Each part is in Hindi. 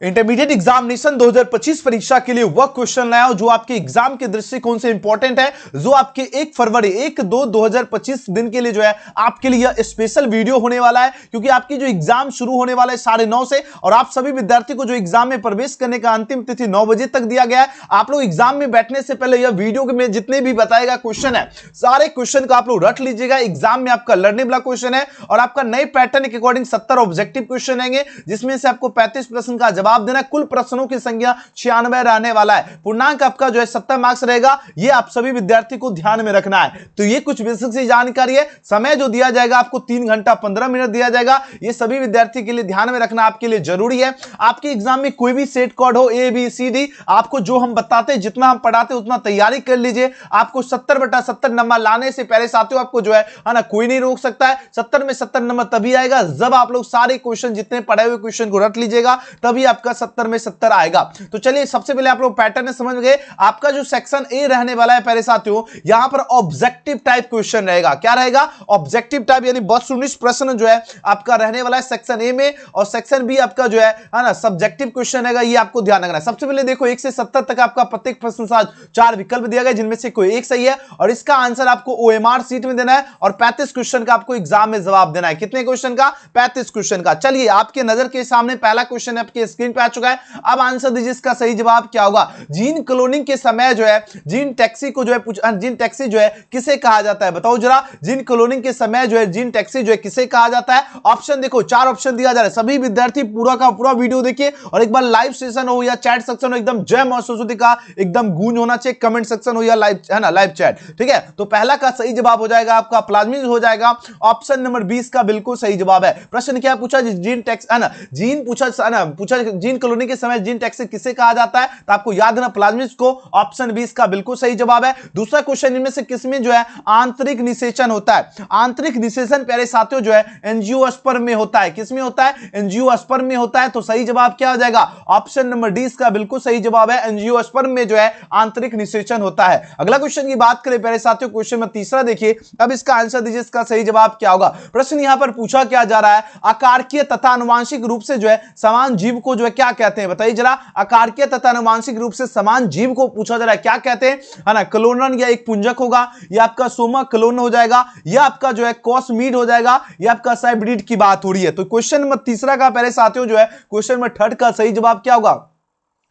इंटरमीडिएट एग्जामिनेशन 2025 परीक्षा के लिए वह क्वेश्चन लाया हूं जो आपके एग्जाम के दृष्टिकोण से इंपॉर्टेंट है, जो आपके 1 फरवरी 1/2/2025 दिन के लिए जो है आपके लिए स्पेशल वीडियो होने वाला है, क्योंकि आपकी जो एग्जाम शुरू होने वाला है 9:30 से, और आप सभी विद्यार्थी को जो एग्जाम में प्रवेश करने का अंतिम तिथि 9 बजे तक दिया गया है। आप लोग एग्जाम में बैठने से पहले यह वीडियो में जितने भी बताएगा क्वेश्चन है, सारे क्वेश्चन को आप लोग रट लीजिएगा। एग्जाम में आपका लर्निंग वाला क्वेश्चन है और आपका नए पैटर्न के अकॉर्डिंग 70 ऑब्जेक्टिव क्वेश्चन आएंगे, जिसमें से आपको 35 प्रश्न का जवाब देना। कुल प्रश्नों की संख्या 96 रहने वाला है। पूर्णांक आपका जो है 70 मार्क्स रहेगा। यह आप सभी विद्यार्थी को ध्यान में रखना है। तो ये कुछ बेसिक सी जानकारी है। समय जो दिया जाएगा आपको 3 घंटा 15 मिनट दिया जाएगा। ये सभी विद्यार्थी के लिए ध्यान में रखना आपके लिए जरूरी है। आपके एग्जाम में कोई भी सेट कोड हो ABCD, आपको जो हम बताते हैं, जितना हम पढ़ाते हैं उतना तैयारी कर लीजिए। आपको 70/70 नंबर लाने से पहले साथियों आपको जो है ना कोई नहीं रोक सकता है। 70 में 70 नंबर तभी आएगा जब आप लोग सारे क्वेश्चन, जितने पढ़े हुए क्वेश्चन को रट लीजिएगा, तभी आपका 70 में 70 आएगा। तो चलिए सबसे पहले आप लोग पैटर्न समझ गए। आपका जो सेक्शन ए रहने वाला है पहले साथियों, यहां पर ऑब्जेक्टिव टाइप क्वेश्चन रहेगा। क्या रहेगा? ऑब्जेक्टिव टाइप, यानी 219 प्रश्न जो है आपका रहने वाला है सेक्शन ए में, और सेक्शन बी आपका जो है ना सब्जेक्टिव क्वेश्चन रहेगा। ये आपको ध्यान रखना है। सबसे पहले देखो 1 से 70 तक आपका प्रत्येक प्रश्न का 4 विकल्प दिया गया, जिनमें से कोई एक सही है, और इसका आंसर आपको OMR सीट में देना है, और 35 क्वेश्चन का आपको एग्जाम में जवाब देना है। कितने क्वेश्चन का? 35 क्वेश्चन का। चलिए आपके नजर के सामने पहला क्वेश्चन आपके स्क्रीन पे आ चुका है। अब आंसर दीजिए, इसका सही जवाब क्या होगा? जीन क्लोनिंग के समय जो है जीन टैक्सी को जो है जीन टैक्सी जो है किसे कहा जाता है? बताओ जरा। जीन क्लोनिंग के समय जो है जीन टैक्सी जो है किसे कहा जाता है? ऑप्शन देखो, 4 ऑप्शन दिया जा रहा है। सभी विद्यार्थी पूरा का पूरा वीडियो देखिए, और एक बार लाइव सेशन हो या चैट सेक्शन हो, एकदम जय मां सरस्वती का एकदम गूंज होना चाहिए। कमेंट सेक्शन हो या लाइव, है ना, लाइव चैट। ठीक है, तो पहला का सही जवाब हो जाएगा आपका प्लाज्मिड हो जाएगा। ऑप्शन नंबर 20 का बिल्कुल सही जवाब है। प्रश्न क्या पूछा? जीन टैक्स, है ना, जीन पूछा, है ना, पूछा जीन क्लोनिंग के समय जीन टैक्सी किसे कहा जाता है, तो आपको याद रखना प्लाज्मिड्स को। ऑप्शन 20 का बिल्कुल सही जवाब है। दूसरा क्वेश्चन, इनमें से किसमें जो है आंतरिक निषेचन होता है? आंतरिक निषेचन प्यारे साथियों जो है एंजियोस्पर्म में होता है। किसमें होता है? एंजियोस्पर्म में होता है। तो सही जवाब क्या हो जाएगा? ऑप्शन नंबर 20 का बिल्कुल सही जवाब है। एंजियोस्पर्म में जो है आंतरिक निषेचन होता है। अगला क्वेश्चन की बात करें प्यारे साथियों, क्वेश्चन में तीसरा देखिए। अब इसका आंसर दीजिए, इसका सही जवाब क्या होगा? प्रश्न यहां पर पूछा क्या जा रहा है? आकारकीय तथा आनुवांशिक रूप से जो है समान जीव को जो है क्या कहते हैं? बताइए जरा। आकारकीय तथा आनुवांशिक रूप से समान जीव को पूछा जा रहा है, क्या कहते हैं? है ना, क्लोनन या एक पुंजक होगा, या आपका सोमा क्लोन हो जाएगा, या आपका जो है कॉस्मीड हो जाएगा, या आपका साइब्रिड की बात हो रही है। तो क्वेश्चन नंबर तीसरा का पहले साथियों जो है क्वेश्चन नंबर 3 का सही जवाब क्या होगा?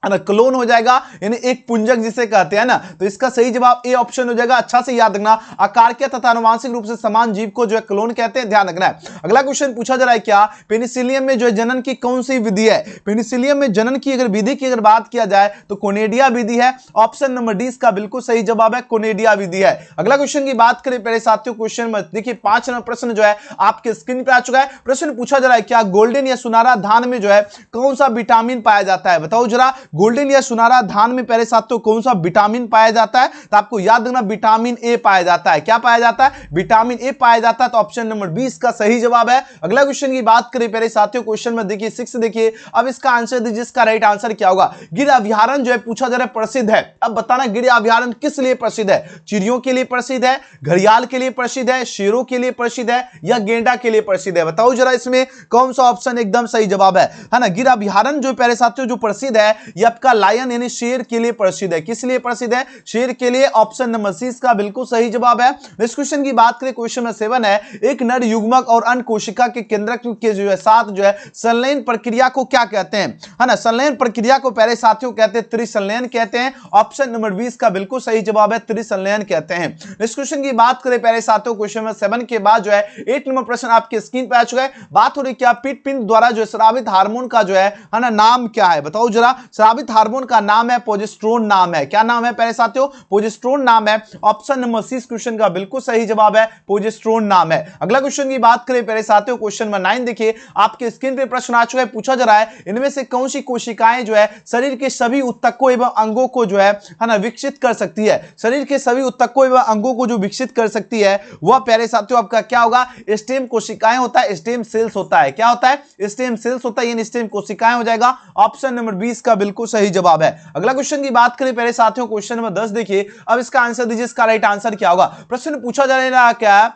है ना, क्लोन हो जाएगा, यानी एक पुंजक जिसे कहते हैं ना। तो इसका सही जवाब ए ऑप्शन हो जाएगा। अच्छा से याद रखना, आकारकीय तथा आनुवांशिक रूप से समान जीव को जो है क्लोन कहते हैं, ध्यान रखना है। अगला क्वेश्चन पूछा जा रहा है क्या? पेनिसिलियम में जो है जनन की कौन सी विधि है? पेनिसिलियम में जनन की अगर विधि की अगर बात किया जाए तो कोनेडिया विधि है। ऑप्शन नंबर 20 का बिल्कुल सही जवाब है, कोनेडिया विधि है। अगला क्वेश्चन की बात करें पहले साथियों, क्वेश्चन में देखिए 5 नंबर प्रश्न जो है आपके स्क्रीन पर आ चुका है। प्रश्न पूछा जा रहा है क्या? गोल्डन या सुनहरा धान में जो है कौन सा विटामिन पाया जाता है? बताओ जरा। गोल्डन या सुनहरा धान में पहले साथियों कौन सा विटामिन पाया जाता है? तो आपको याद रखना विटामिन ए पाया जाता है। क्या पाया जाता है? विटामिन ए पाया जाता है। तो ऑप्शन नंबर 20 का सही जवाब है। अगला क्वेश्चन की बात करें पहले साथियों, क्वेश्चन में देखिए 6 देखिए। अब इसका आंसर दीजिए, इसका राइट आंसर क्या होगा? गिर अभ्यारण्य जो है पूछा जा रहा है प्रसिद्ध है। अब बताना गिर अभ्यारण्य किस लिए प्रसिद्ध है? चिड़ियों के लिए प्रसिद्ध है, घड़ियाल के लिए प्रसिद्ध है, शेरों के लिए प्रसिद्ध है, या गेंडा के लिए प्रसिद्ध है? बताओ जरा, इसमें कौन सा ऑप्शन एकदम सही जवाब है ना? गिर अभ्यारण्य जो पहले साथियों जो प्रसिद्ध है, ये आपका लायन यानी शेर के लिए प्रसिद्ध है। किस लिए प्रसिद्ध है? शेर के लिए। ऑप्शन नंबर 30 का बिल्कुल सही जवाब है। इस क्वेश्चन की बात करें, क्वेश्चन नंबर 7 है, एक नर युग्मक और अन्य कोशिका के केंद्रक के जो है साथ जो है संलयन प्रक्रिया को क्या कहते हैं? है ना, संलयन प्रक्रिया को पहले साथियों कहते हैं त्रिसंलयन कहते हैं। ऑप्शन नंबर 20 का बिल्कुल सही जवाब है, त्रिसंलयन कहते हैं। इस क्वेश्चन की बात करें पहले साथियों, क्वेश्चन नंबर 7 के बाद जो है 8 नंबर प्रश्न आपके स्क्रीन पर आ चुका है। बात हो रही क्या? पित्त द्वारा जो स्रावित हार्मोन का जो है ना नाम क्या है? बताओ जरा। स्रावित हार्मोन का नाम है प्रोजेस्टेरोन नाम है। क्या नाम है पहले साथियों? प्रोजेस्टेरोन नाम है। ऑप्शन नंबर 30 क्वेश्चन का बिल्कुल सही जवाब है, प्रोजेस्टेरोन नाम है। अगला क्वेश्चन की बात करें पहले साथियों, क्वेश्चन नंबर 9 देखिए। आपके स्क्रीन पे प्रश्न आ चुका है। पूछा जा रहा है इनमें से कौन सी कोशिकाएं जो है शरीर के सभी ऊतकों एवं अंगों को जो है ना विकसित कर सकती है? शरीर के सभी ऊतकों एवं अंगों को जो विकसित कर सकती है वह प्यारे साथियों आपका क्या होगा? स्टेम कोशिकाएं होता है, स्टेम सेल्स होता है। क्या होता है? स्टेम सेल्स होता है, यानी स्टेम कोशिकाएं हो जाएगा। ऑप्शन नंबर 20 का बिल्कुल सही जवाब है। अगला क्वेश्चन की बात करें पहले साथियों, क्वेश्चन नंबर 10 देखिए। अब इसका आंसर दीजिए, इसका राइट आंसर क्या होगा? प्रश्न पूछा जा रहा है क्या?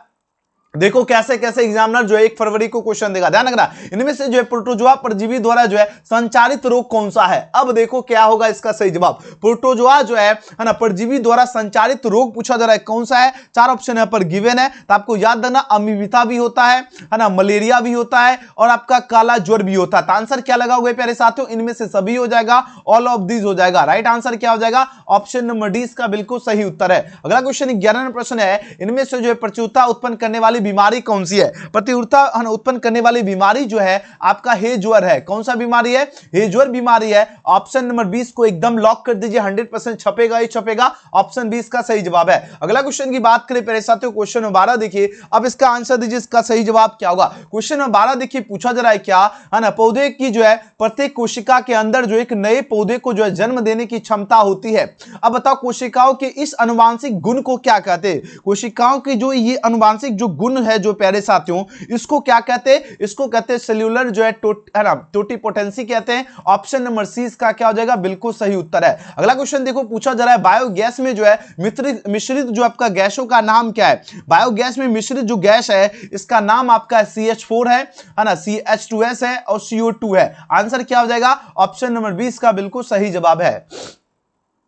देखो कैसे कैसे एग्जामिनर जो है 1 फरवरी को क्वेश्चन देगा, ध्यान रखना। इनमें से जो है प्रोटोजोआ परजीवी द्वारा जो है संचारित रोग कौन सा है। अब देखो क्या होगा इसका सही जवाब। प्रोटोजोआ जो है ना परजीवी द्वारा संचारित रोग पूछा जा रहा है, कौन सा है। 4 ऑप्शन यहां पर गिवन है, तो आपको याद रखना अमीबिता भी होता है ना, मलेरिया भी होता है और आपका काला ज्वर भी होता है। तो आंसर क्या लगाओगे प्यारे साथियों, इनमें से सभी हो जाएगा, ऑल ऑफ दीज हो जाएगा। राइट आंसर क्या हो जाएगा, ऑप्शन नंबर डी इसका बिल्कुल सही उत्तर है। अगला क्वेश्चन 11 नंबर प्रश्न है, इनमें से जो है प्रचुरता उत्पन्न करने वाली बीमारी कौन सी है। प्रतिउरता उत्पन्न करने वाली बीमारी जो है आपका हे ज्वर है। कौन सा बीमारी है, हे ज्वर बीमारी है। ऑप्शन नंबर 20 को एकदम लॉक कर दीजिए, 100% छपेगा ही छपेगा, ऑप्शन 20 का सही जवाब है। अगला क्वेश्चन की बात करें प्यारे साथियों, क्वेश्चन नंबर 12 देखिए, अब इसका आंसर दीजिए, इसका सही जवाब क्या होगा। क्वेश्चन नंबर 12 देखिए पूछा जा रहा है क्या है ना, पौधे की जो है प्रत्येक कोशिका के अंदर जो एक नए पौधे को जो है जन्म देने की क्षमता होती है। अब बताओ कोशिकाओं के इस अनुवांशिक गुण को क्या कहते हैं। कोशिकाओं की जो ये अनुवांशिक जो गुण है जो प्यारे साथियों, इसको क्या कहते हैं, इसको कहते हैं सेल्यूलर जो है ना टोटिपोटेंसी कहते हैं। ऑप्शन नंबर सी इसका क्या हो जाएगा, बिल्कुल सही उत्तर है। अगला क्वेश्चन देखो पूछा जा रहा है बायोगैस में जो है मिश्रित जो आपका गैसों का नाम क्या है। बायोगैस में मिश्रित जो गैस है इसका नाम आपका CH4 है ना, CH2S है और CO2 है। आंसर क्या हो जाएगा, ऑप्शन नंबर 20 का बिल्कुल सही जवाब है।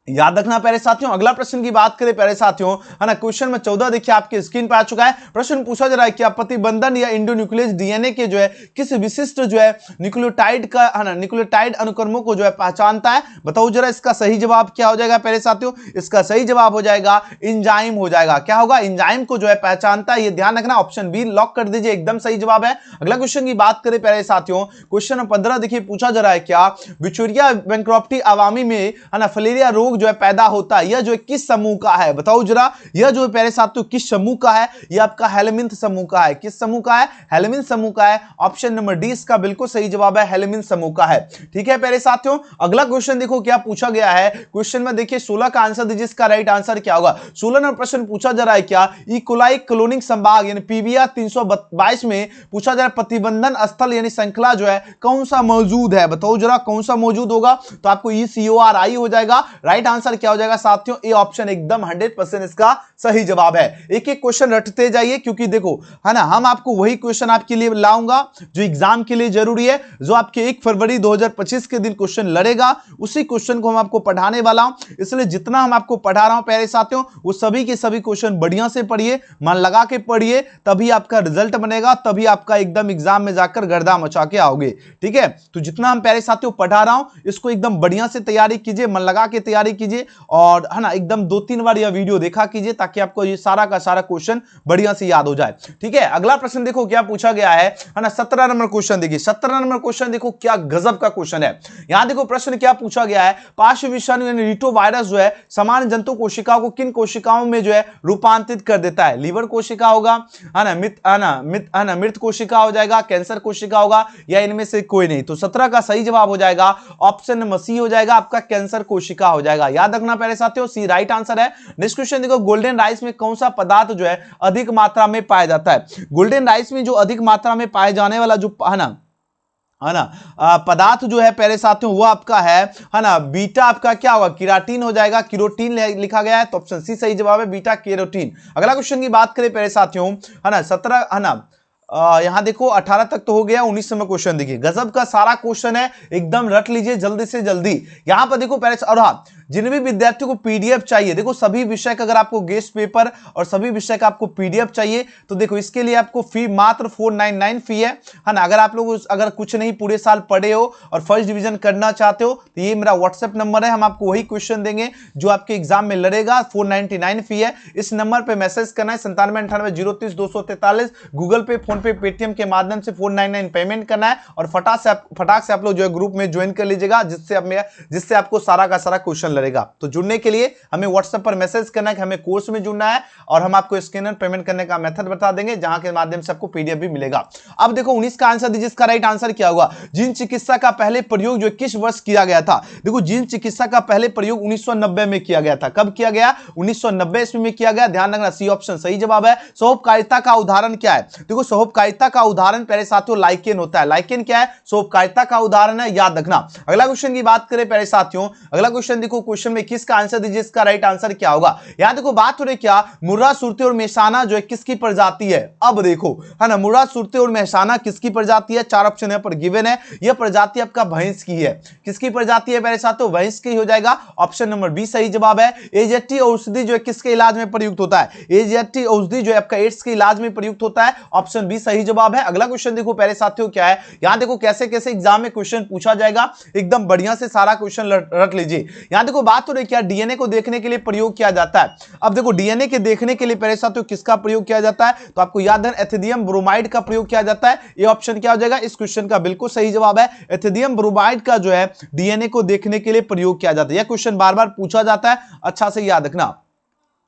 याद रखना प्यारे साथियों। अगला प्रश्न की बात करें प्यारे साथियों, है ना, क्वेश्चन में 14 देखिए आपके स्क्रीन पर आ चुका है। प्रश्न पूछा जा रहा है कि प्रतिबंधन या इंडोन्यूक्लियस डीएनए के जो है किस विशिष्ट जो है न्यूक्लियोटाइड का, है ना, न्यूक्लियोटाइड अनुक्रमों को जो है पहचानता है। बताओ जरा इसका सही जवाब क्या हो जाएगा प्यारे साथियों। इसका सही जवाब हो जाएगा एंजाइम हो जाएगा। क्या होगा, एंजाइम को जो है पहचानता है, ये ध्यान रखना। ऑप्शन बी लॉक कर दीजिए, एकदम सही जवाब है। अगला क्वेश्चन की बात करें प्यारे साथियों, क्वेश्चन नंबर 15 देखिए पूछा जा रहा है क्या विचुरिया बैंक्रॉफ्टी अवामी में, है ना, फलेरिया रोग जो है पैदा होता है, यह जो किस समूह का है। बताओ जरा, यह जो प्यारे साथियों किस समूह का है। यह आपका हेलमिंथ समूह का है। किस समूह का है, हेलमिंथ समूह का है। ऑप्शन नंबर डी इसका बिल्कुल सही जवाब है, हेलमिंथ समूह का है। ठीक है प्यारे साथियों। अगला क्वेश्चन देखो क्या पूछा गया है। क्वेश्चन में देखिए 16 का आंसर दीजिए, इसका राइट आंसर क्या होगा। 16 नंबर प्रश्न पूछा जा रहा है क्या इकोलाई क्लोनिंग संभाग यानी पीबीआर 322 में पूछा जा रहा है प्रतिबंधन स्थल यानी श्रृंखला जो है कौन सा मौजूद है। बताओ जरा कौन सा मौजूद होगा, तो आपको ECORI हो जाएगा। राइट आंसर क्या हो जाएगा साथियों, ए ऑप्शन एकदम 100% इसका सही जवाब है। एक एक क्वेश्चन रटते जाइए, क्योंकि देखो है ना, हम आपको वही क्वेश्चन आपके लिए लाऊंगा जो एग्जाम के लिए जरूरी है, जो आपके 1 फरवरी 2025 के दिन क्वेश्चन लड़ेगा, उसी क्वेश्चन को हम आपको पढ़ाने वाला हूं। इसलिए जितना हम आपको पढ़ा रहा हूं प्यारे साथियों, वो सभी के सभी क्वेश्चन बढ़िया से पढ़िए, मन लगा के पढ़िए, तभी आपका रिजल्ट बनेगा, तभी आपका एकदम एग्जाम में जाकर गर्दा मचा के आओगे। ठीक है, तो जितना हम प्यारे साथियों पढ़ा रहा हूं, इसको एकदम बढ़िया से तैयारी कीजिए, मन लगा के तैयारी कीजिए, और है ना एकदम 2-3 बार यह वीडियो देखा कीजिए, ताकि आपको ये सारा का सारा क्वेश्चन बढ़िया से याद हो जाए। ठीक है, अगला प्रश्न देखो क्या पूछा गया है ना, 17 नंबर क्वेश्चन देखिए। 17 नंबर क्वेश्चन देखो क्या गजब का क्वेश्चन है। यहां देखो प्रश्न क्या पूछा गया है, पार्श्व विषाणु यानी रिटोवायरस जो है सामान्य जंतु कोशिकाओं को किन कोशिकाओं में जो है रूपांतरित कर देता है। लीवर कोशिका होगा, है ना, मृत कोशिका हो जाएगा, कैंसर कोशिका होगा, या इनमें से कोई नहीं। तो 17 का सही जवाब हो जाएगा ऑप्शन नंबर सी हो जाएगा, आपका कैंसर कोशिका हो जाएगा। याद रखना प्यारे साथियों, सी राइट आंसर है। नेक्स्ट क्वेश्चन देखो, गोल्डन राइस में कौन सा पदार्थ जो है अधिक मात्रा में पाया जाता है। गोल्डन राइस में जो अधिक मात्रा में पाए जाने वाला जो है ना पदार्थ जो है प्यारे साथियों, वो आपका है ना बीटा, आपका क्या होगा, केराटिन हो जाएगा। केरोटीन लिखा गया है, तो ऑप्शन सी सही जवाब है, बीटा कैरोटीन। अगला क्वेश्चन की बात करें प्यारे साथियों, है ना 17 है ना यहां देखो 18 तक तो हो गया, 19 नंबर क्वेश्चन देखिए, गजब का सारा क्वेश्चन है, एकदम रट लीजिए जल्दी से जल्दी। यहां पर देखो पहले, और हाँ, जिन भी विद्यार्थियों को पीडीएफ चाहिए, देखो सभी विषय का अगर आपको गेस्ट पेपर और सभी विषय का आपको पीडीएफ चाहिए, तो देखो इसके लिए आपको फी मात्र 499 फी है ना। अगर आप लोग अगर कुछ नहीं पूरे साल पढ़े हो और फर्स्ट डिवीजन करना चाहते हो, तो ये मेरा व्हाट्सएप नंबर है, हम आपको वही क्वेश्चन देंगे जो आपके एग्जाम में लड़ेगा। 499 फी है। इस नंबर पर मैसेज करना है 9798 गूगल पे, फोन पे, पेटीएम के माध्यम से 499 पेमेंट करना है, और फटाक से आप लोग जो है ग्रुप में ज्वाइन कर लीजिएगा, जिससे आपको सारा का सारा क्वेश्चन लड़ेगा। तो जुड़ने के लिए हमें व्हाट्सएप पर मैसेज करना है कि हमें कोर्स में जुड़ना है, और हम आपको स्कैनर पेमेंट करने का मेथड बता देंगे, जहां के माध्यम से आपको पीडीएफ भी मिलेगा। अब देखो 19 का आंसर दीजिए, इसका राइट आंसर क्या होगा। जीन चिकित्सा का पहले प्रयोग जो किस वर्ष किया गया था। देखो जीन चिकित्सा का पहले प्रयोग 1990 में किया गया था। कब किया गया, 1990 ईस्वी में किया गया। ध्यान रखना, सी ऑप्शन सही जवाब है। सोपकारिता का उदाहरण क्या है। देखो सोपकारिता का उदाहरण प्यारे साथियों लाइकेन होता है। लाइकेन क्या है? सोपकारिता का उदाहरण है, याद रखना। अगला क्वेश्चन की बात करें प्यारे साथियों, अगला क्वेश्चन देखो, क्वेश्चन में किसका आंसर दीजिए, इसका राइट आंसर क्या होगा। यहां देखो बात हो रही क्या, मुर्रा, सुरती और मेहसाना जो है किसकी प्रजाति है। अब देखो है ना, मुर्रा, सुरती और मेहसाना किसकी प्रजाति है, चार ऑप्शन यहां पर गिवन है। यह प्रजाति आपका भैंस की है। किसकी प्रजाति है प्यारे साथियों? भैंस की हो जाएगा, ऑप्शन नंबर बी सही जवाब है। एजेटी औषधि जो है किसके इलाज में प्रयुक्त होता है? एजेटी औषधि जो है आपका एड्स के इलाज में प्रयुक्त होता है, ऑप्शन बी सही जवाब है। अगला क्वेश्चन देखो प्यारे साथियों क्या है, यहां देखो कैसे कैसे एग्जाम में क्वेश्चन पूछा जाएगा, एकदम बढ़िया से सारा क्वेश्चन रख लीजिए। यहां देखो बात हो रही क्या, डीएनए को देखने के लिए प्रयोग किया जाता है। अब देखो डीएनए के देखने के लिए प्यारे साथियों किसका प्रयोग किया जाता है, तो आपको याद है एथिडियम ब्रोमाइड का प्रयोग किया जाता है। ये ऑप्शन क्या हो जाएगा, इस क्वेश्चन का बिल्कुल सही जवाब है। एथिडियम ब्रोमाइड का जो है डीएनए को देखने के लिए प्रयोग किया जाता है। यह क्वेश्चन बार बार पूछा जाता है, अच्छा से याद रखना।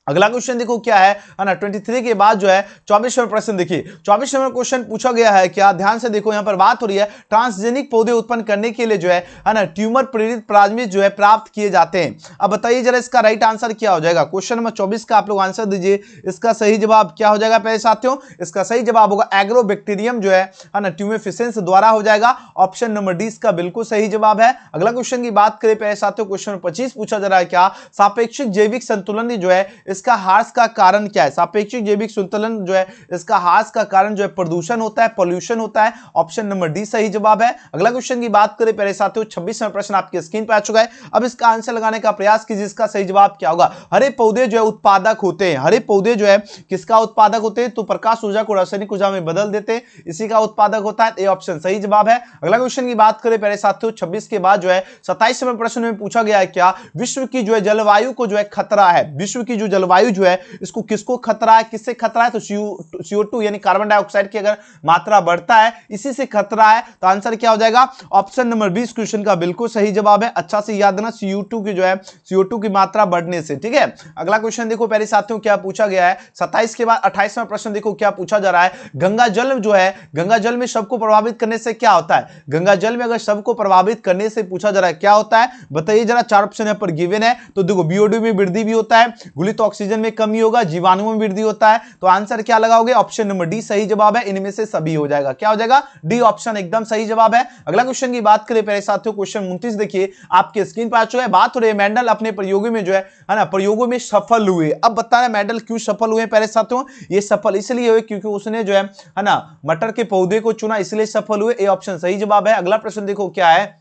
अगला क्वेश्चन देखो क्या है ना, 23 के बाद जो है 24वां प्रश्न देखिए। 24वां क्वेश्चन पूछा गया है क्या, ध्यान से देखो, यहां पर बात हो रही है ट्रांसजेनिक पौधे उत्पन्न करने के लिए जो है ना ट्यूमर प्रेरित प्लाज्मिड जो है प्राप्त किए जाते हैं। अब बताइए जरा इसका राइट आंसर क्या हो जाएगा। क्वेश्चन नंबर 24 का आप लोग आंसर दीजिए, इसका सही जवाब क्या हो जाएगा प्यारे साथियों, इसका सही जवाब होगा एग्रोबैक्टीरियम जो है ना ट्यूमेफिसेंस द्वारा हो जाएगा, ऑप्शन नंबर डी इसका बिल्कुल सही जवाब है। अगला क्वेश्चन की बात करें प्यारे साथियों, क्वेश्चन नंबर 25 पूछा जा रहा है क्या, सापेक्षिक जैविक संतुलन जो है इसका ह्रास का कारण क्या है। सापेक्षिक जैविक संतुलन जो है इसका ह्रास का कारण जो है प्रदूषण होता है, पॉल्यूशन होता है, ऑप्शन नंबर डी सही जवाब है। अगला क्वेश्चन की बात करें प्यारे साथियों, 26वां प्रश्न आपकी स्क्रीन पर आ चुका है। अब इसका आंसर लगाने का प्रयास कीजिए, इसका सही जवाब क्या होगा। हरे पौधे जो है उत्पादक होते हैं, हरे पौधे जो है किसका उत्पादक होते हैं, तो प्रकाश ऊर्जा को रासायनिक ऊर्जा में बदल देते हैं, इसी का उत्पादक होता है, ये ऑप्शन सही जवाब है। अगला क्वेश्चन की बात करें प्यारे साथियों, 26 के बाद जो है 27वें प्रश्न में पूछा गया है क्या, विश्व की जो है जलवायु को जो है खतरा है, विश्व की जो जलवायु जो है इसको किसको खतरा है, किससे खतरा है, तो CO2 यानी कार्बन डाइऑक्साइड की अगर मात्रा बढ़ता है इसी से खतरा है, तो आंसर क्या हो जाएगा, ऑप्शन नंबर 20 क्वेश्चन का बिल्कुल सही जवाब है। अच्छा से याद रखना, CO2 की जो है CO2 की मात्रा बढ़ने से, ठीक है। अगला क्वेश्चन देखो प्यारे साथियों क्या पूछा गया है, 27 के बाद 28वां प्रश्न देखो क्या पूछा जा रहा है, गंगा जल जो है, गंगा जल में सबको प्रभावित करने से क्या होता है, गंगा जल में अगर सबको प्रभावित करने से पूछा जा रहा है क्या होता है, बताइए जरा। चार ऑप्शन यहां पर गिवन है, तो देखो बीओडी में वृद्धि भी होता है, गुलित ऑक्सीजन में कमी होगा, जीवाणुओं में वृद्धि होता है, तो आंसर क्या लगाओगे, ऑप्शन नंबर डी सही जवाब है। इनमें से सभी हो जाएगा, क्या हो जाएगा, डी ऑप्शन एकदम सही जवाब है। अगला क्वेश्चन की बात करें प्यारे साथियों, क्वेश्चन 29 देखिए आपके स्क्रीन पर आ चुका है। बात हो रही है मेंडल अपने प्रयोगों में जो है ना प्रयोगों में सफल हुए। अब बताना मेंडल क्यों सफल हुए प्यारे साथियों, ये सफल इसलिए हुए क्योंकि उसने जो है ना मटर के पौधे को चुना, इसलिए सफल हुए, ये ऑप्शन सही जवाब है। अगला प्रश्न देखो क्या है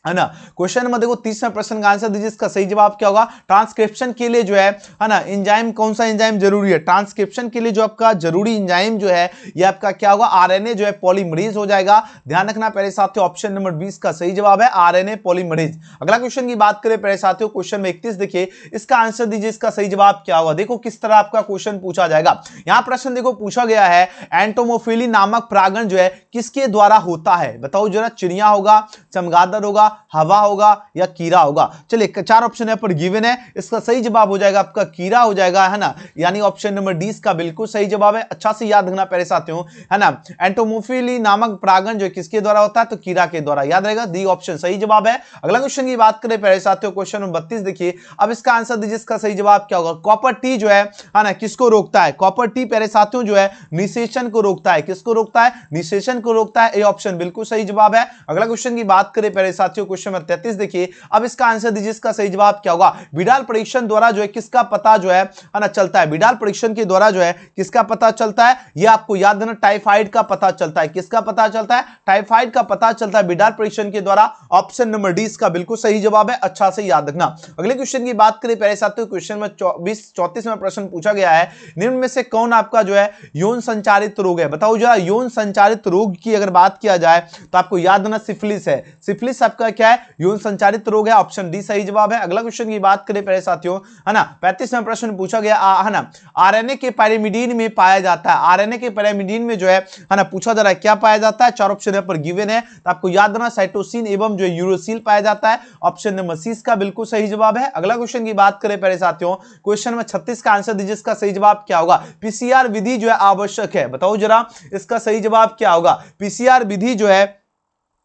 ना, क्वेश्चन नंबर देखो 30वां प्रश्न का आंसर दीजिए, इसका सही जवाब क्या होगा। ट्रांसक्रिप्शन के लिए जो है ना एंजाइम, कौन सा एंजाइम जरूरी है, ट्रांसक्रिप्शन के लिए जो आपका जरूरी एंजाइम जो है ये आपका क्या होगा, आरएनए जो है पॉलीमरेज हो जाएगा। ध्यान रखना प्यारे साथियों, ऑप्शन नंबर 20 का सही जवाब है आरएनए पॉलीमरेज। अगला क्वेश्चन की बात करें प्यारे साथियों, क्वेश्चन में 31 देखिए, इसका आंसर दीजिए, इसका सही जवाब क्या होगा। देखो किस तरह आपका क्वेश्चन पूछा जाएगा। यहां प्रश्न देखो पूछा गया है, एंटोमोफिली नामक परागण जो है किसके द्वारा होता है, बताओ जरा। चिड़िया होगा, चमगादड़ होगा, हवा होगा या कीड़ा होगा। चलिए चार ऑप्शन यहां पर गिवन है, इसका सही जवाब हो जाएगा आपका कीड़ा हो जाएगा, है ना, यानी ऑप्शन नंबर डी इसका बिल्कुल सही जवाब है। अच्छा से याद रखना प्यारे साथियों, है ना, एंटोमोफिली नामक परागण जो किसके द्वारा होता है, तो कीड़ा के द्वारा, याद रहेगा, डी ऑप्शन सही जवाब है। अगला क्वेश्चन की बात करें प्यारे साथियों, क्वेश्चन नंबर 32 देखिए, अब इसका आंसर दीजिए, इसका सही जवाब क्या होगा। कॉपर टी जो है ना किसको रोकता है, कॉपर टी प्यारे साथियों जो है निषेचन को रोकता है, किसको रोकता है, निषेचन को रोकता है, ये ऑप्शन बिल्कुल सही जवाब है। अगला क्वेश्चन की बात करें प्यारे साथियों, क्वेश्चन नंबर 33 देखिए, अब इसका आंसर दीजिए, इसका सही जवाब क्या होगा। विडाल परीक्षण द्वारा जो है किसका पता जो है ना चलता है, विडाल परीक्षण के द्वारा जो है किसका पता चलता है, यह आपको याद रखना, टाइफाइड का पता चलता है, किसका पता चलता है, टाइफाइड का पता चलता है विडाल परीक्षण के द्वारा, ऑप्शन नंबर डी इसका बिल्कुल सही जवाब है। अच्छा से याद रखना। अगले क्वेश्चन की बात करें प्यारे साथियों, क्वेश्चन में 34वां प्रश्न पूछा गया है, निम्न में से कौन आपका जो है यौन संचारित रोग है, बताओ जरा। यौन संचारित रोग की अगर बात किया जाए तो आपको याद रखना सिफिलिस है, सिफिलिस आपका क्या है, यौन संचारित रोग है, ऑप्शन डी सही जवाब है। अगला क्वेश्चन की बात करें प्यारे साथियों, है ना, 35वां प्रश्न पूछा गया, है ना, आरएनए के पैरामिडीन में पाया जाता है, आरएनए के पैरामिडीन में जो है ना पूछा जा रहा है क्या पाया जाता है, चार ऑप्शन यहां पर गिवन है, तो आपको याद रखना साइटोसिन एवं जो यूरोसिल पाया जाता है, ऑप्शन नंबर सी इसका बिल्कुल सही जवाब है। अगला क्वेश्चन की बात करें प्यारे साथियों, क्वेश्चन में 36 का आंसर दीजिए, इसका सही जवाब क्या होगा। पीसीआर विधि जो है आवश्यक है, बताओ जरा इसका सही जवाब क्या होगा। पीसीआर विधि जो है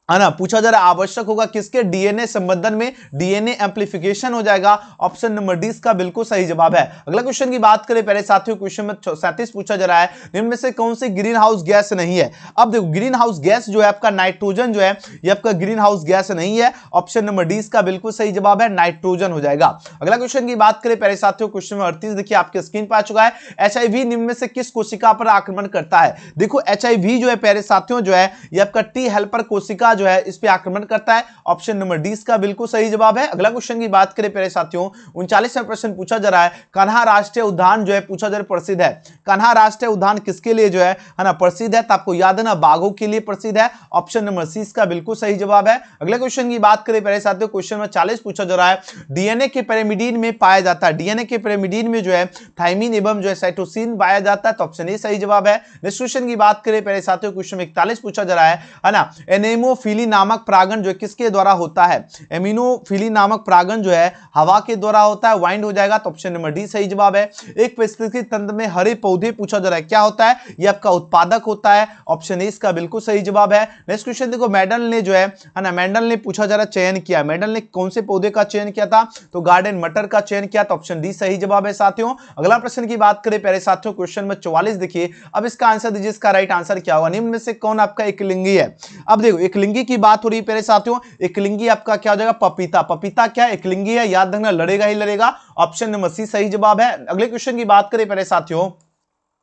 है ना, पूछा जा रहा है आवश्यक होगा किसके, डीएनए संवर्धन में, डीएनए एम्प्लीफिकेशन हो जाएगा। ऑप्शन नंबर डी इसका बिल्कुल सही जवाब है। अगला क्वेश्चन की बात करें पहले साथियों, क्वेश्चन नंबर 37 पूछा जा रहा है, निम्न में से कौन सी ग्रीन हाउस गैस नहीं है। अब देखो ग्रीन हाउस गैस जो है आपका नाइट्रोजन जो है, ये आपका ग्रीन हाउस गैस नहीं है। ऑप्शन नंबर डी इसका बिल्कुल सही जवाब है, नाइट्रोजन हो जाएगा। अगला क्वेश्चन की बात करें पहले साथियों, क्वेश्चन नंबर 38 देखिए आपके स्क्रीन पर आ चुका है, एचआईवी निम्न में से किस कोशिका पर आक्रमण करता है। देखो एचआईवी जो है पहले साथियों जो है ये आपका टी हेल्पर कोशिका जो है इस पे आक्रमण करता है। ऑप्शन नंबर डी इसका बिल्कुल सही जवाब है। अगला क्वेश्चन की बात करें पहले साथियों, 39वां प्रश्न पूछा जा रहा है, कान्हा राष्ट्रीय उद्यान जो है पूछा जा रहा है प्रसिद्ध है। कान्हा राष्ट्रीय उद्यान किसके लिए जो है ना प्रसिद्ध है, तो आपको याद है ना बाघों के लिए प्रसिद्ध है। ऑप्शन नंबर सी इसका बिल्कुल सही जवाब है। अगले क्वेश्चन की बात करें पहले साथियों, क्वेश्चन नंबर 40 पूछा जा रहा है, डीएनए के पिरामिडीन में पाया जाता है, डीएनए के पिरामिडीन में जो है थाइमिन एवं जो है साइटोसिन पाया जाता है, तो ऑप्शन ए सही जवाब है। नेक्स्ट क्वेश्चन की बात करें पहले साथियों, क्वेश्चन 41 पूछा जा रहा है ना, एनेमोफिली नामक परागण जो है किसके द्वारा होता है। एमिनोफिली नामक परागण जो है हवा के द्वारा होता है, वाइंड हो जाएगा, तो ऑप्शन नंबर डी सही जवाब है। एक पारिस्थितिकी तंत्र में हरे पौधे पूछा जा रहा है, क्या होता है, ये आपका उत्पादक होता है। ऑप्शन ए इसका बिल्कुल सही जवाब है। नेक्स्ट क्वेश्चन देखो, मेंडल ने जो है ना मेंडल ने पूछा जा रहा है चयन किया, मेंडल ने कौन से पौधे का चयन किया था, तो गार्डन मटर का चयन किया, तो ऑप्शन डी सही जवाब है साथियों। अगला प्रश्न की बात करें पहले साथियों, क्वेश्चन नंबर 44 देखिए, अब इसका आंसर दीजिए, इसका राइट आंसर क्या होगा, निम्न में से कौन आपका एकलिंगी है। अब देखो एकलिंगी की बात हो रही है पहले साथियों, एकलिंगी आपका क्या हो जाएगा, पपीता। पपीता क्या एकलिंगी है, याद रखना, लड़ेगा ही लड़ेगा। ऑप्शन नंबर सी सही जवाब है। अगले क्वेश्चन की बात करें पहले साथियों,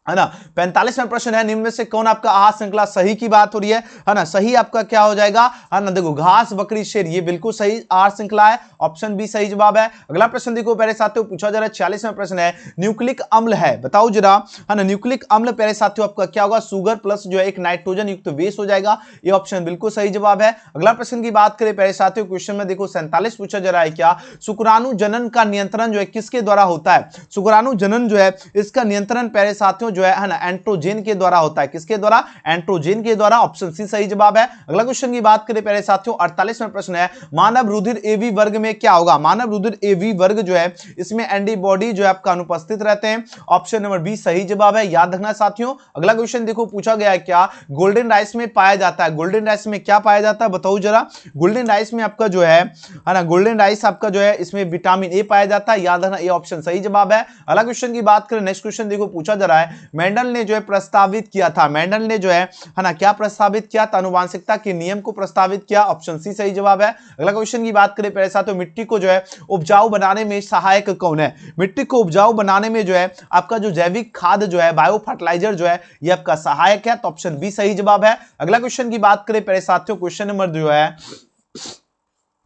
है ना 45वां प्रश्न है, निम्न में से कौन आपका आहार श्रृंखला सही की बात हो रही है ना, सही आपका क्या हो जाएगा, है ना, देखो घास बकरी शेर, ये बिल्कुल सही आहार श्रृंखला है, ऑप्शन बी सही जवाब है। अगला प्रश्न देखो पहले साथियों, पूछा जा रहा है 46वां प्रश्न है, न्यूक्लिक अम्ल है, बताओ जरा, है ना, न्यूक्लिक अम्ल पहले साथियों आपका क्या होगा, सुगर प्लस जो है एक नाइट्रोजन युक्त बेस हो जाएगा, ये ऑप्शन बिल्कुल सही जवाब है। अगला प्रश्न की बात करें पहले साथियों, क्वेश्चन में देखो 47 पूछा जा रहा है, क्या शुक्राणु जनन का नियंत्रण जो है किसके द्वारा होता है। शुक्राणु जनन जो है इसका नियंत्रण पहले साथियों जो है ना एंट्रोजेन के द्वारा होता है, किसके द्वारा, एंट्रोजेन के द्वारा, ऑप्शन सी सही जवाब है। अगला क्वेश्चन की बात करें पहले साथियों, 48वां प्रश्न है, मानव रुधिर एबी वर्ग में क्या होगा। मानव रुधिर एबी वर्ग जो है इसमें एंटीबॉडी जो है आपका अनुपस्थित रहते हैं, ऑप्शन नंबर बी सही जवाब है, याद रखना साथियों। अगला क्वेश्चन देखो पूछा गया है, क्या गोल्डन राइस में पाया जाता है। गोल्डन राइस में क्या पाया जाता है, बताओ जरा। गोल्डन राइस में आपका जो है ना, गोल्डन राइस आपका जो है इसमें विटामिन ए पाया जाता है, याद रखना, ये ऑप्शन सही जवाब है। अगला क्वेश्चन की बात करें, नेक्स्ट क्वेश्चन देखो पूछा जा रहा है, मेंडल ने जो है प्रस्तावित किया था, मेंडल ने जो है ना क्या प्रस्तावित किया था, आनुवांशिकता के नियम को प्रस्तावित किया, ऑप्शन सी सही जवाब है। अगला क्वेश्चन की बात करें पहले साथियों, मिट्टी को जो है उपजाऊ बनाने में सहायक कौन है। मिट्टी को उपजाऊ बनाने में जो है आपका जो जैविक खाद जो है, बायो फर्टिलाइजर जो है ये आपका सहायक है, तो ऑप्शन बी सही जवाब है। अगला क्वेश्चन की बात करें पहले साथियों, क्वेश्चन नंबर जो है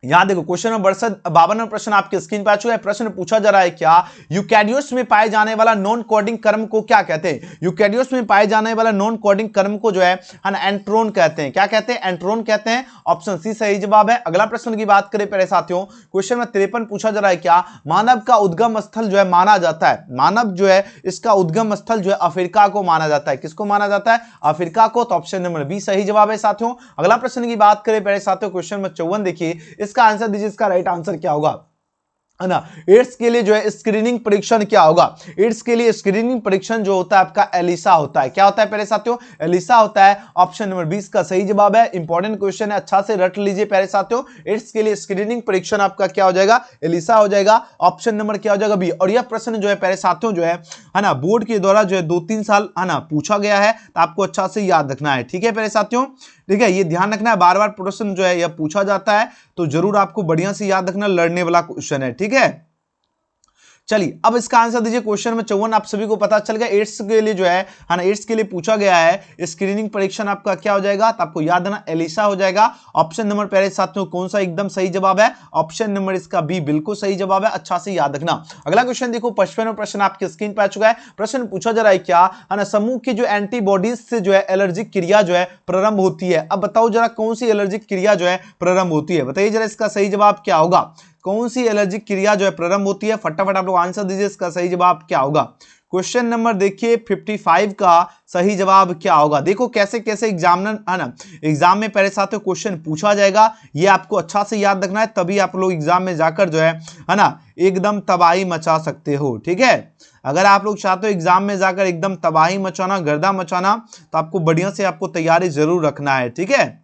यहां देखो क्वेश्चन नंबर 52वां प्रश्न आपके स्क्रीन पर आ चुका है। प्रश्न पूछा जा रहा है, क्या यूकैरियोट्स में पाए जाने वाला नॉन कोडिंग क्रम को क्या कहते हैं। यूकैरियोट्स में पाए जाने वाला नॉन कोडिंग क्रम को जो है एंट्रोन कहते हैं, क्या कहते हैं, एंट्रोन कहते हैं, ऑप्शन सी सही जवाब है। अगला प्रश्न की बात करें पहले साथियों, क्वेश्चन नंबर 53 पूछा जा रहा है, क्या मानव का उद्गम स्थल जो है माना जाता है। मानव जो है इसका उद्गम स्थल जो है अफ्रीका को माना जाता है, किसको माना जाता है, अफ्रीका को, तो ऑप्शन नंबर बी सही जवाब है साथियों। अगला प्रश्न की बात करें पहले साथियों, क्वेश्चन नंबर 54 देखिए, इसका आंसर दीजिए, इसका राइट आंसर क्या होगा, है ना। एड्स के लिए जो है स्क्रीनिंग परीक्षण क्या होगा। एड्स के लिए स्क्रीनिंग परीक्षण जो होता है आपका एलिसा होता है, क्या होता है पहले साथियों, एलिसा होता है, ऑप्शन नंबर 20 का सही जवाब है। इंपॉर्टेंट क्वेश्चन है, अच्छा से रट लीजिए पहले साथियों, एड्स के लिए स्क्रीनिंग परीक्षण आपका क्या हो जाएगा, एलिसा हो जाएगा, ऑप्शन नंबर क्या हो जाएगा, बी। और यह प्रश्न जो है पहले साथियों जो है ना बोर्ड के द्वारा जो है 2-3 साल है ना पूछा गया है, तो आपको अच्छा से याद रखना है, ठीक है पहले साथियों, ठीक है, ये ध्यान रखना है, बार बार प्रश्न जो है यह पूछा जाता है, तो जरूर आपको बढ़िया से याद रखना, लड़ने वाला क्वेश्चन है, ठीक है। चलिए अब इसका आंसर दीजिए, क्वेश्चन नंबर 54 आप सभी को पता चल गया, एड्स के लिए जो है ना एड्स के लिए पूछा गया है स्क्रीनिंग परीक्षण आपका क्या हो जाएगा, तो आपको याद रखना एलिसा हो जाएगा। ऑप्शन नंबर पहले साथियों कौन सा एकदम सही जवाब है, ऑप्शन नंबर इसका बी बिल्कुल सही जवाब है, अच्छा से याद रखना। अगला क्वेश्चन देखो 55वां प्रश्न आपके स्क्रीन पर आ चुका है। प्रश्न पूछा जा रहा है, क्या है ना समूह की जो एंटीबॉडीज से जो है एलर्जिक क्रिया जो है प्रारंभ होती है। अब बताओ जरा कौन सी एलर्जिक क्रिया जो है प्रारंभ होती है, बताइए जरा इसका सही जवाब क्या होगा, कौन सी एलर्जिक क्रिया जो है प्रारंभ होती है, फटाफट आप लोग आंसर दीजिए, इसका सही जवाब क्या होगा। क्वेश्चन नंबर देखिए 55 का सही जवाब क्या होगा। देखो कैसे कैसे एग्जामिनर है ना एग्जाम में पहले साथियों क्वेश्चन पूछा जाएगा, ये आपको अच्छा से याद रखना है, तभी आप लोग एग्जाम में जाकर जो है ना एकदम तबाही मचा सकते हो, ठीक है। अगर आप लोग चाहते हो एग्जाम में जाकर एकदम तबाही मचाना, गर्दा मचाना, तो आपको बढ़िया से आपको तैयारी जरूर रखना है, ठीक है।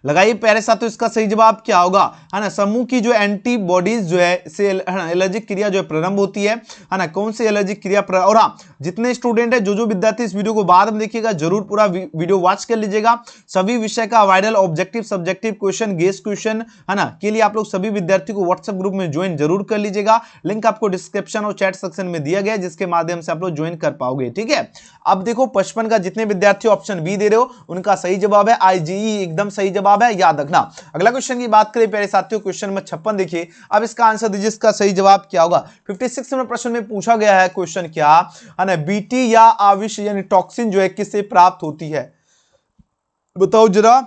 लगाइए प्यारे साथियों, इसका सही जवाब क्या होगा, है ना। समूह की जो एंटीबॉडीज जो है से एलर्जिक क्रिया जो है प्रारंभ होती है ना। कौन सी एलर्जिक क्रिया और हाँ, जितने स्टूडेंट है, जो विद्यार्थी इस वीडियो को बाद में देखिएगा, जरूर पूरा वीडियो वॉच कर लीजिएगा। सभी विषय का वाइडल objective subjective question, guess question, है ना, के लिए आप लोग सभी विद्यार्थियों को व्हाट्सएप ग्रुप में ज्वाइन जरूर कर लीजिएगा। लिंक आपको डिस्क्रिप्शन और चैट सेक्शन में दिया गया है, जिसके माध्यम से आप लोग ज्वाइन कर पाओगे, ठीक है। अब देखो 55 का जितने विद्यार्थी ऑप्शन बी दे रहे हो, उनका सही जवाब है आईजीई, एकदम सही जवाब है, याद रखना। अगला क्वेश्चन की बात करें प्यारे साथियों, क्वेश्चन नंबर 56 देखिए। अब इसका आंसर दीजिए, इसका सही जवाब क्या होगा। 56 नंबर प्रश्न में पूछा गया है क्वेश्चन क्या है ना, बीटी या आविष यानी टॉक्सिन जो है किससे प्राप्त होती है, बताओ जरा।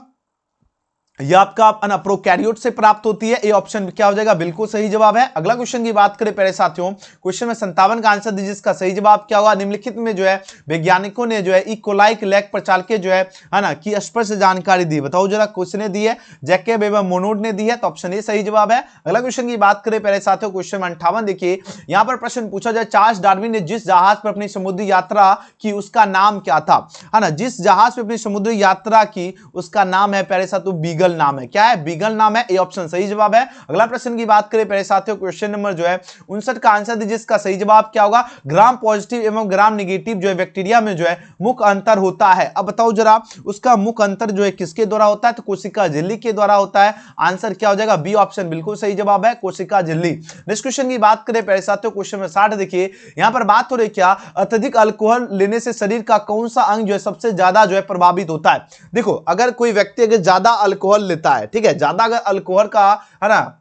ये आपका प्रोकैरियोट से प्राप्त होती है, ये ऑप्शन क्या हो जाएगा, बिल्कुल सही जवाब है। अगला क्वेश्चन की बात करें प्यारे साथियों, क्वेश्चन में 57 का आंसर दीजिए, इसका सही जवाब क्या होगा। निम्नलिखित में जो है वैज्ञानिकों ने जो है इकोलाई लैक प्रचालक जो है ना की स्पष्ट जानकारी दी, बताओ जरा। क्वेश्चन दी है जैकब एवं मोनोड ने दी है, तो ऑप्शन ए सही जवाब है। अगला क्वेश्चन की बात करें प्यारे साथियों, क्वेश्चन 58 देखिए। यहां पर प्रश्न पूछा जाए, चार्ल्स डार्विन ने जिस जहाज पर अपनी समुद्री यात्रा की उसका नाम क्या था, है ना। जिस जहाज पर अपनी समुद्री यात्रा की उसका नाम है प्यारे साथियों बीगल नाम है, क्या है, बीगल नाम है, ये ऑप्शन सही जवाब है। अगला प्रश्न की बात करें प्यारे साथियों, क्वेश्चन नंबर जो है 59 का आंसर दीजिए, इसका सही जवाब क्या होगा। ग्राम पॉजिटिव एवं ग्राम नेगेटिव जो है बैक्टीरिया में जो है मुख्य अंतर होता है, अब बताओ जरा उसका मुख्य अंतर जो है किसके द्वारा होता है, तो कोशिका झिल्ली के द्वारा होता है। आंसर क्या हो जाएगा, बी ऑप्शन बिल्कुल सही जवाब है, कोशिका झिल्ली। नेक्स्ट क्वेश्चन की बात करें प्यारे साथियों, क्वेश्चन नंबर 60 देखिए। यहां पर बात हो रही क्या, अत्यधिक अल्कोहल लेने से शरीर का कौन सा अंग जो है सबसे ज्यादा जो है प्रभावित होता है। देखो अगर कोई व्यक्ति अगर ज्यादा अल्कोहल लेता है, ठीक है, ज्यादा अगर अल्कोहल का, है ना,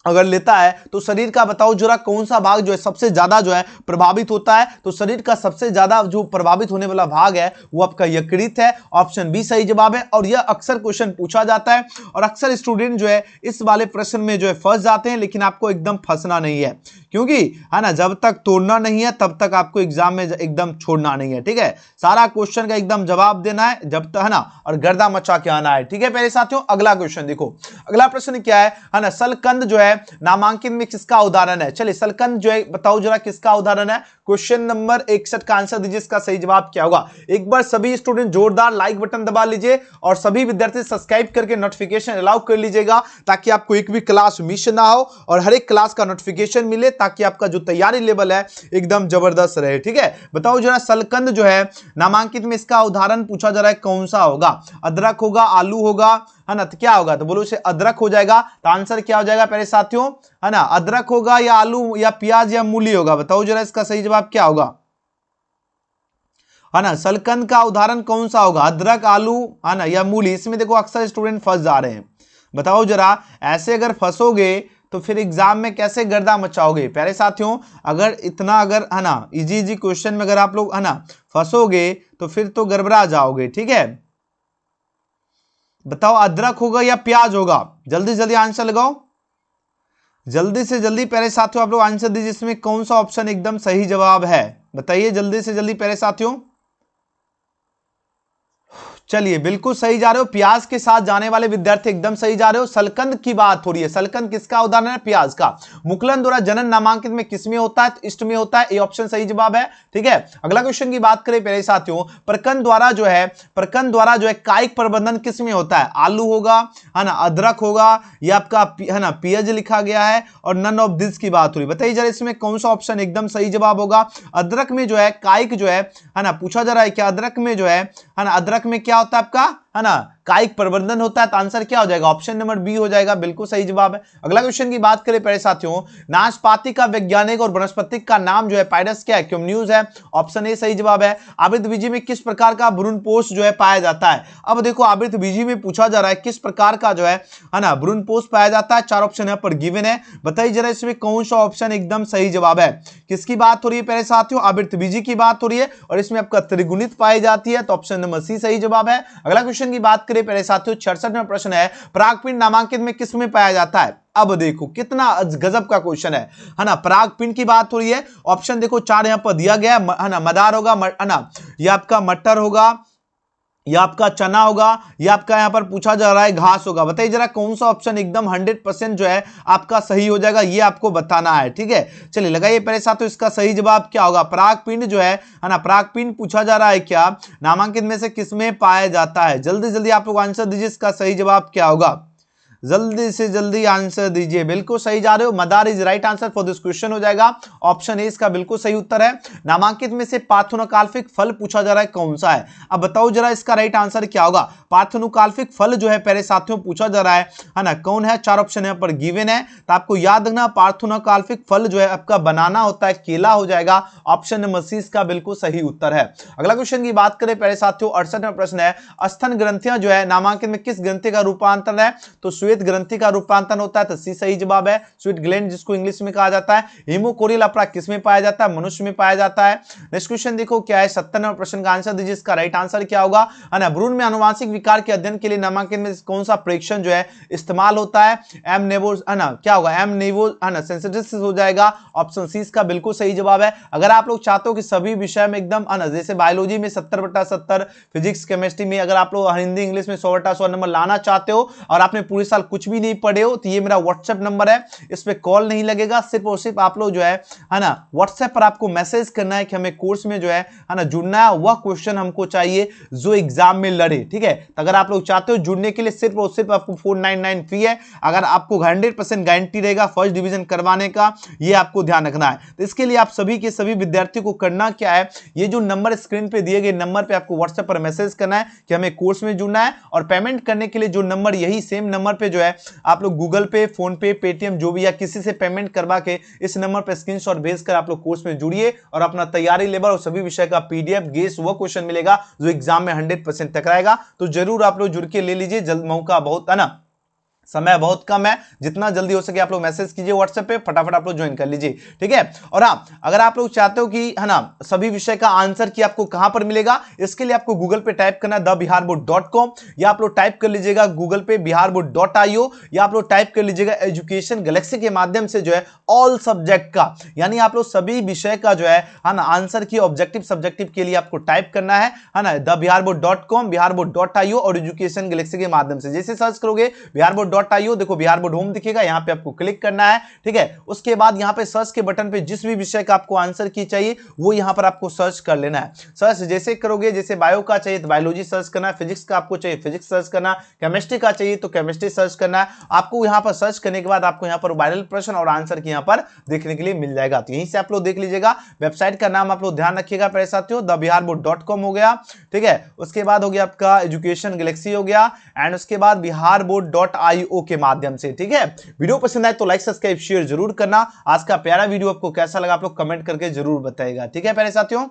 अगर लेता है तो शरीर का बताओ जरा कौन सा भाग जो है सबसे ज्यादा जो है प्रभावित होता है। तो शरीर का सबसे ज्यादा जो प्रभावित होने वाला भाग है वो आपका यकृत है, ऑप्शन बी सही जवाब है। और यह अक्सर क्वेश्चन पूछा जाता है और अक्सर स्टूडेंट जो है इस वाले प्रश्न में जो है फंस जाते हैं, लेकिन आपको एकदम फंसना नहीं है, क्योंकि है ना जब तक तोड़ना नहीं है तब तक आपको एग्जाम में एकदम छोड़ना नहीं है, ठीक है। सारा क्वेश्चन का एकदम जवाब देना है जब तक, है ना, और गर्दा मचा के आना है, ठीक है प्यारे साथियों। अगला क्वेश्चन देखो, अगला प्रश्न क्या है ना, सलकंद जो है नामांकित में किसका उदाहरण है। चलिए सलकंद जो है बताओ जरा किसका उदाहरण है। क्वेश्चन नंबर 61 का आंसर दीजिए, इसका सही जवाब क्या होगा। एक बार सभी स्टूडेंट जोरदार लाइक बटन दबा लीजिए और सभी विद्यार्थी सब्सक्राइब करके नोटिफिकेशन अलाउ कर लीजिएगा, ताकि आपको एक भी क्लास मिस ना हो और हर एक क्लास का नोटिफिकेशन मिले, ताकि आपका जो तैयारी लेवल है एकदम जबरदस्त रहे, ठीक है। बताओ जरा सलकंद जो है नामांकित में इसका उदाहरण पूछा जा रहा है, कौन सा होगा। अदरक होगा, आलू होगा, है ना, तो क्या होगा, तो बोलो इसे अदरक हो जाएगा। तो आंसर क्या हो जाएगा प्यारे साथियों, है ना, अदरक होगा या आलू या प्याज या मूली होगा, बताओ जरा इसका सही जवाब क्या होगा, है ना। सलकंद का उदाहरण कौन सा होगा, अदरक, आलू, है ना, या मूली। इसमें देखो अक्सर स्टूडेंट फंस जा रहे हैं, बताओ जरा। ऐसे अगर फंसोगे तो फिर एग्जाम में कैसे गर्दा मचाओगे प्यारे साथियों। अगर इतना अगर, है ना, इजी क्वेश्चन में अगर आप लोग, है ना, फंसोगे तो फिर तो गड़बड़ा जाओगे, ठीक है। बताओ अदरक होगा या प्याज होगा, जल्दी जल्दी आंसर लगाओ, जल्दी से जल्दी प्यारे साथियों आप लोग आंसर दीजिए। इसमें कौन सा ऑप्शन एकदम सही जवाब है, बताइए जल्दी से जल्दी प्यारे साथियों। चलिए बिल्कुल सही जा रहे हो, प्याज के साथ जाने वाले विद्यार्थी एकदम सही जा रहे हो। सलकंद की बात हो रही है, सलकंद किसका उदाहरण है, प्याज का। मुकुलन द्वारा जनन नामांकित में किसमें होता है, तो इष्ट में होता है, ये ऑप्शन सही जवाब है, ठीक है। अगला क्वेश्चन की बात करें प्यारे साथियों, प्रकंद द्वारा जो है कायिक प्रबंधन किसमें होता है। आलू होगा, है ना, अदरक होगा, या आपका, है ना, प्याज लिखा गया है, और नन ऑफ दिस की बात हो रही है। बताइए जरा इसमें कौन सा ऑप्शन एकदम सही जवाब होगा। अदरक में जो है कायिक जो है ना, पूछा जा रहा है कि अदरक में जो है ना, अदरक में क्या होता है आपका, है ना, कायिक प्रबंधन होता है। तो आंसर क्या हो जाएगा, ऑप्शन नंबर बी हो जाएगा, बिल्कुल सही जवाब है। अगला क्वेश्चन की बात करें प्यारे साथियों, नाशपाती का वैज्ञानिक और वनस्पतिक का नाम जो है पायरस क्या है, क्यूम्यूज है, ऑप्शन ए सही जवाब है। आवृतबीजी में किस प्रकार का भ्रूणपोष जो है पाया जाता है। अब देखो आवृतबीजी में पूछा जा रहा है किस प्रकार का जो है ना भ्रूणपोष पाया जाता है। चार ऑप्शन यहाँ पर गिवन है, बताइए जरा इसमें कौन सा ऑप्शन एकदम सही जवाब है। किसकी बात हो रही है प्यारे साथियों, आवृतबीजी की बात हो रही है, और इसमें आपका त्रिगुणित पाई जाती है, तो ऑप्शन नंबर सी सही जवाब है। अगला क्वेश्चन की बात करें प्यारे साथियों, 66वां प्रश्न है, परागपिंड नामांकित में किस में पाया जाता है। अब देखो कितना गजब का क्वेश्चन है ना। परागपिंड की बात हो रही है, ऑप्शन देखो चार यहां पर दिया गया है ना, मदार होगा, है ना, यह आपका मटर होगा, ये आपका चना होगा, ये आपका यहां पर पूछा जा रहा है घास होगा। बताइए जरा कौन सा ऑप्शन एकदम 100% जो है आपका सही हो जाएगा, ये आपको बताना है। ठीक है, चलिए लगाइए पहले साथ। तो इसका सही जवाब क्या होगा? परागपिंड जो है ना, परागपिंड पूछा जा रहा है क्या नामांकित में से किसमें पाया जाता है? जल्दी जल्दी आप लोग आंसर दीजिए, इसका सही जवाब क्या होगा? जल्दी से जल्दी आंसर दीजिए। बिल्कुल सही जा रहे हो, mother is right answer for this question हो जाएगा। ऑप्शन ए इसका बिल्कुल सही उत्तर है। नामांकित में से पार्थेनोकाल्फिक फल पूछा जा रहा है कौन सा है? अब बताओ जरा इसका राइट आंसर क्या होगा? पार्थेनोकाल्फिक फल जो है प्यारे साथियों पूछा जा रहा है ना, कौन है? 4 ऑप्शन यहाँ पर गिवन है, तो आपको याद रखना पार्थेनोकाल्फिक फल जो है आपका बनाना होता है, केला हो जाएगा। ऑप्शन नंबर सी इसका बिल्कुल सही उत्तर है। अगला क्वेश्चन की बात करें प्यारे साथियों, 68वां प्रश्न है, स्तन ग्रंथियां जो है नामांकित में किस ग्रंथि का रूपांतर है? तो श्वेत ग्रंथि का रूपांतरण होता है, तो सी सही जवाब है। स्वीट ग्लैंड जिसको इंग्लिश में कहा जाता है। हेमोकोरियल अपराग किस में पाया जाता है? मनुष्य में पाया जाता है। नेक्स्ट क्वेश्चन देखो क्या है, 57वें प्रश्न का आंसर दीजिए, इसका राइट आंसर क्या होगा? है ना, भ्रूण में आनुवांशिक विकार के अध्ययन के लिए नामांकन में कौन सा परीक्षण जो है इस्तेमाल होता है? एम नेवो, है ना, क्या होगा? एम नेवो, है ना, सेंसिटिव हो जाएगा। ऑप्शन सी इसका बिल्कुल सही जवाब है। अगर आप लोग चाहते हो कि सभी विषय में एकदम, है ना, जैसे बायोलॉजी में 70/70, फिजिक्स केमिस्ट्री में अगर आप लोग हिंदी इंग्लिश में 100/100 नंबर लाना चाहते हो और आपने पूरे साल कुछ भी नहीं पढ़े हो, तो ये मेरा व्हाट्सएप नंबर है, इस पे कॉल नहीं लगेगा, सिर्फ और सिर्फ आप लोग जो है ना व्हाट्सएप पर आपको मैसेज करना है कि हमें कोर्स में जो है ना जुड़ना है, वह क्वेश्चन हमको चाहिए जो एग्जाम में लड़े। ठीक है, तो अगर आप लोग चाहते हो जुड़ने के लिए सिर्फ और सिर्फ आपको 499 फी है। अगर आपको 100% गारंटी रहेगा फर्स्ट डिवीजन करवाने का, ये आपको ध्यान रखना है। तो इसके लिए आप सभी के सभी विद्यार्थियों को करना क्या है, ये जो नंबर स्क्रीन पे दिए गए नंबर पे आपको व्हाट्सएप पर मैसेज करना है कि हमें कोर्स में जुड़ना है, और पेमेंट करने के लिए जो नंबर, यही सेम नंबर पे जो है आप लोग गूगल पे, फोन पे, पेटीएम जो भी या किसी से पेमेंट करवा के इस नंबर पे स्क्रीनशॉट भेजकर आप लोग कोर्स में जुड़िए और अपना तैयारी लेबर और सभी विषय का पीडीएफ गेस वो क्वेश्चन मिलेगा जो एग्जाम में 100% टकराएगा। तो जरूर आप लोग जुड़ के ले लीजिए, जल्द मौका बहुत है ना, समय बहुत कम है, जितना जल्दी हो सके आप लोग मैसेज कीजिए व्हाट्सएप पे, फटाफट आप लोग ज्वाइन कर लीजिए। ठीक है, और हाँ, अगर आप लोग चाहते हो कि, है ना, सभी विषय का आंसर की आपको कहां पर मिलेगा, इसके लिए आपको गूगल पे टाइप करना है thebiharboard.com, या आप लोग टाइप कर लीजिएगा गूगल पे biharboard.io, या आप लोग टाइप कर लीजिएगा एजुकेशन गैलेक्सी के माध्यम से जो है ऑल सब्जेक्ट का, यानी आप लोग सभी विषय का जो है ना आंसर की ऑब्जेक्टिव सब्जेक्टिव के लिए आपको टाइप करना है ना, thebiharboard.com, biharboard.io और एजुकेशन गैलेक्सी के माध्यम से। जैसे सर्च करोगे biharboard.io, देखो बिहारबोर्ड होम दिखेगा, यहां पे आपको क्लिक करना है। ठीक है, उसके बाद यहां पे सर्च के बटन पे जिस भी विषय का आपको आंसर की चाहिए वो यहां पर आपको सर्च कर लेना है। सर्च जैसे करोगे, जैसे बायो का चाहिए तो बायोलॉजी सर्च करना है, फिजिक्स का आपको चाहिए फिजिक्स सर्च करना, केमिस्ट्री का चाहिए तो केमिस्ट्री सर्च करना है। आपको यहां पर सर्च करने के बाद आपको यहां पर वायरल प्रश्न और आंसर की यहां पर देखने के लिए मिल जाएगा, तो यहीं से आप लोग देख लीजिएगा। वेबसाइट का नाम आप लोग ध्यान रखिएगा प्यारे साथियों, thebiharboard.com हो गया। ठीक है, उसके बाद हो गया आपका एजुकेशन गैलेक्सी हो गया, एंड उसके बाद biharboard.io के माध्यम से। ठीक है, वीडियो पसंद आए तो लाइक सब्सक्राइब शेयर जरूर करना। आज का प्यारा वीडियो आपको कैसा लगा आप लोग कमेंट करके जरूर बताइएगा। ठीक है प्यारे साथियों।